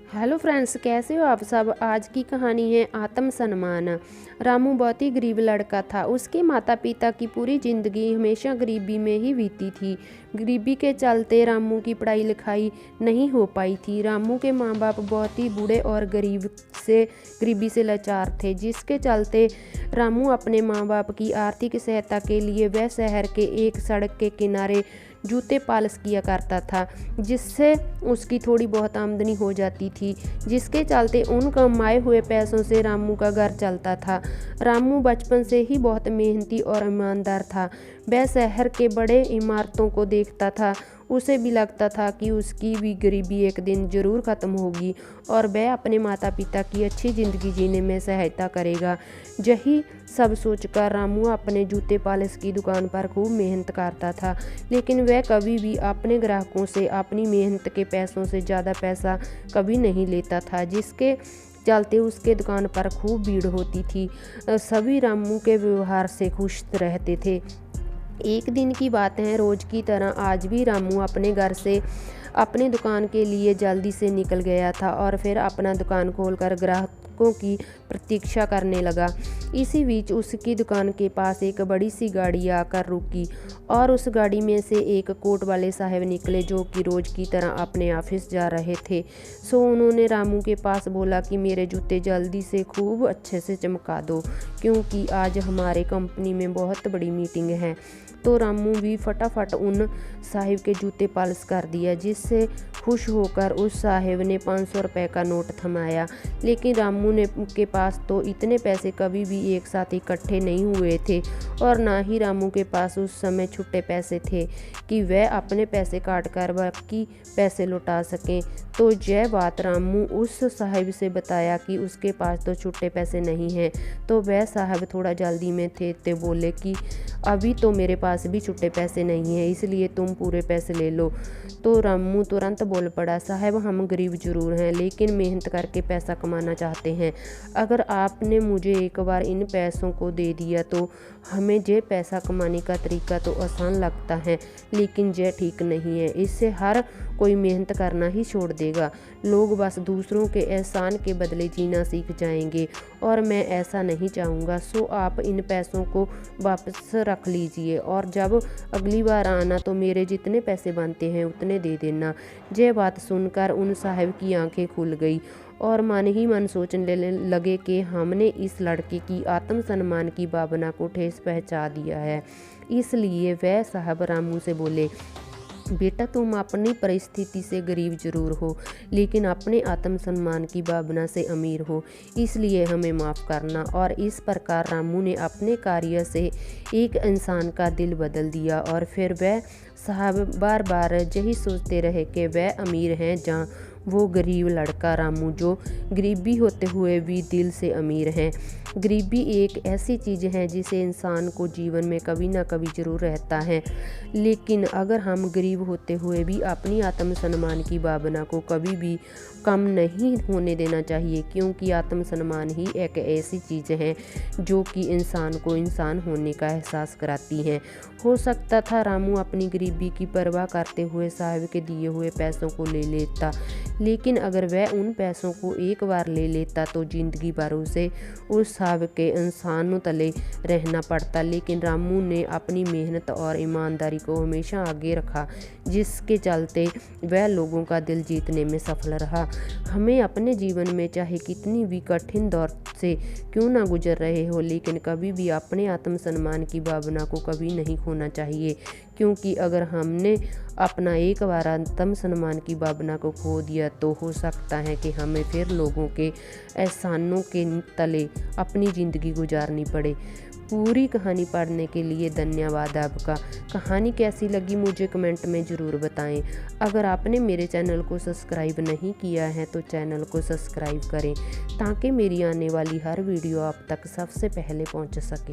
Hello friends, कैसे हो आप सब। आज की कहानी है आत्मसम्मान। रामू बहुत ही गरीब लड़का था। उसके माता पिता की पूरी ज़िंदगी हमेशा गरीबी में ही बीती थी। गरीबी के चलते रामू की पढ़ाई लिखाई नहीं हो पाई थी। रामू के माँ बाप बहुत ही बूढ़े और गरीबी से लाचार थे, जिसके चलते रामू अपने माँ बाप की आर्थिक सहायता के लिए वह शहर के एक सड़क के किनारे जूते पॉलिश किया करता था, जिससे उसकी थोड़ी बहुत आमदनी हो जाती थी, जिसके चलते उन कमाए हुए पैसों से रामू का घर चलता था। रामू बचपन से ही बहुत मेहनती और ईमानदार था। वह शहर के बड़े इमारतों को देखता था। उसे भी लगता था कि उसकी भी गरीबी एक दिन ज़रूर ख़त्म होगी और वह अपने माता पिता की अच्छी ज़िंदगी जीने में सहायता करेगा। यही सब सोचकर रामू अपने जूते पॉलिश की दुकान पर खूब मेहनत करता था, लेकिन वह कभी भी अपने ग्राहकों से अपनी मेहनत के पैसों से ज़्यादा पैसा कभी नहीं लेता था, जिसके चलते उसके दुकान पर खूब भीड़ होती थी। सभी रामू के व्यवहार से खुश रहते थे। एक दिन की बात है, रोज की तरह आज भी रामू अपने घर से अपने दुकान के लिए जल्दी से निकल गया था और फिर अपना दुकान खोलकर ग्राहकों की प्रतीक्षा करने लगा। इसी बीच उसकी दुकान के पास एक बड़ी सी गाड़ी आकर रुकी और उस गाड़ी में से एक कोट वाले साहब निकले, जो कि रोज की तरह अपने ऑफिस जा रहे थे। उन्होंने रामू के पास बोला कि मेरे जूते जल्दी से खूब अच्छे से चमका दो, क्योंकि आज हमारे कंपनी में बहुत बड़ी मीटिंग है। तो रामू भी फटाफट उन साहिब के जूते पॉलिश कर दिया, जिससे खुश होकर उस साहिब ने 500 रुपये का नोट थमाया। लेकिन रामू के पास तो इतने पैसे कभी भी एक साथ इकट्ठे नहीं हुए थे और ना ही रामू के पास उस समय छुट्टे पैसे थे कि वह अपने पैसे काट कर बाकी पैसे लौटा सकें। तो यह बात रामू उस साहिब से बताया कि उसके पास तो छुट्टे पैसे नहीं हैं। तो वह साहब थोड़ा जल्दी में थे तो बोले कि अभी तो मेरे पास भी छुट्टे पैसे नहीं हैं, इसलिए तुम पूरे पैसे ले लो। तो रामू तुरंत बोल पड़ा, साहब हम गरीब जरूर हैं, लेकिन मेहनत करके पैसा कमाना चाहते हैं। अगर आपने मुझे एक बार इन पैसों को दे दिया तो हमें ये पैसा कमाने का तरीका तो आसान लगता है, लेकिन यह ठीक नहीं है। इससे हर कोई मेहनत करना ही छोड़ देगा। लोग बस दूसरों के एहसान के बदले जीना सीख जाएंगे और मैं ऐसा नहीं चाहूँगा। आप इन पैसों को वापस रख लीजिए और जब अगली बार आना तो मेरे जितने पैसे बनते हैं उतने दे देना। यह बात सुनकर उन साहब की आंखें खुल गई और मन ही मन सोचने लगे कि हमने इस लड़के की आत्मसम्मान की भावना को ठेस पहुंचा दिया है। इसलिए वह साहब रामू से बोले, बेटा तुम अपनी परिस्थिति से गरीब जरूर हो, लेकिन अपने आत्मसम्मान की भावना से अमीर हो, इसलिए हमें माफ़ करना। और इस प्रकार रामू ने अपने कार्य से एक इंसान का दिल बदल दिया और फिर वह साहब बार बार यही सोचते रहे कि वह अमीर हैं जहाँ वो गरीब लड़का रामू, जो गरीबी होते हुए भी दिल से अमीर हैं। गरीबी एक ऐसी चीज़ है जिसे इंसान को जीवन में कभी ना कभी ज़रूर रहता है, लेकिन अगर हम गरीब होते हुए भी अपनी आत्मसम्मान की भावना को कभी भी कम नहीं होने देना चाहिए, क्योंकि आत्मसम्मान ही एक ऐसी चीज़ है जो कि इंसान को इंसान होने का एहसास कराती है। हो सकता था रामू अपनी गरीबी की परवाह करते हुए साहब के दिए हुए पैसों को ले लेता, लेकिन अगर वह उन पैसों को एक बार ले लेता तो ज़िंदगी भर उसे उस साहब के इंसानों तले रहना पड़ता। लेकिन रामू ने अपनी मेहनत और ईमानदारी को हमेशा आगे रखा, जिसके चलते वह लोगों का दिल जीतने में सफल रहा। हमें अपने जीवन में चाहे कितनी भी कठिन दौर से क्यों ना गुजर रहे हो, लेकिन कभी भी अपने आत्मसम्मान की भावना को कभी नहीं खोना चाहिए, क्योंकि अगर हमने अपना एक बार आत्मसम्मान की भावना को खो दिया तो हो सकता है कि हमें फिर लोगों के एहसानों के तले अपनी ज़िंदगी गुजारनी पड़े। पूरी कहानी पढ़ने के लिए धन्यवाद आपका। कहानी कैसी लगी मुझे कमेंट में ज़रूर बताएं। अगर आपने मेरे चैनल को सब्सक्राइब नहीं किया है तो चैनल को सब्सक्राइब करें, ताकि मेरी आने वाली हर वीडियो आप तक सबसे पहले पहुंच सके।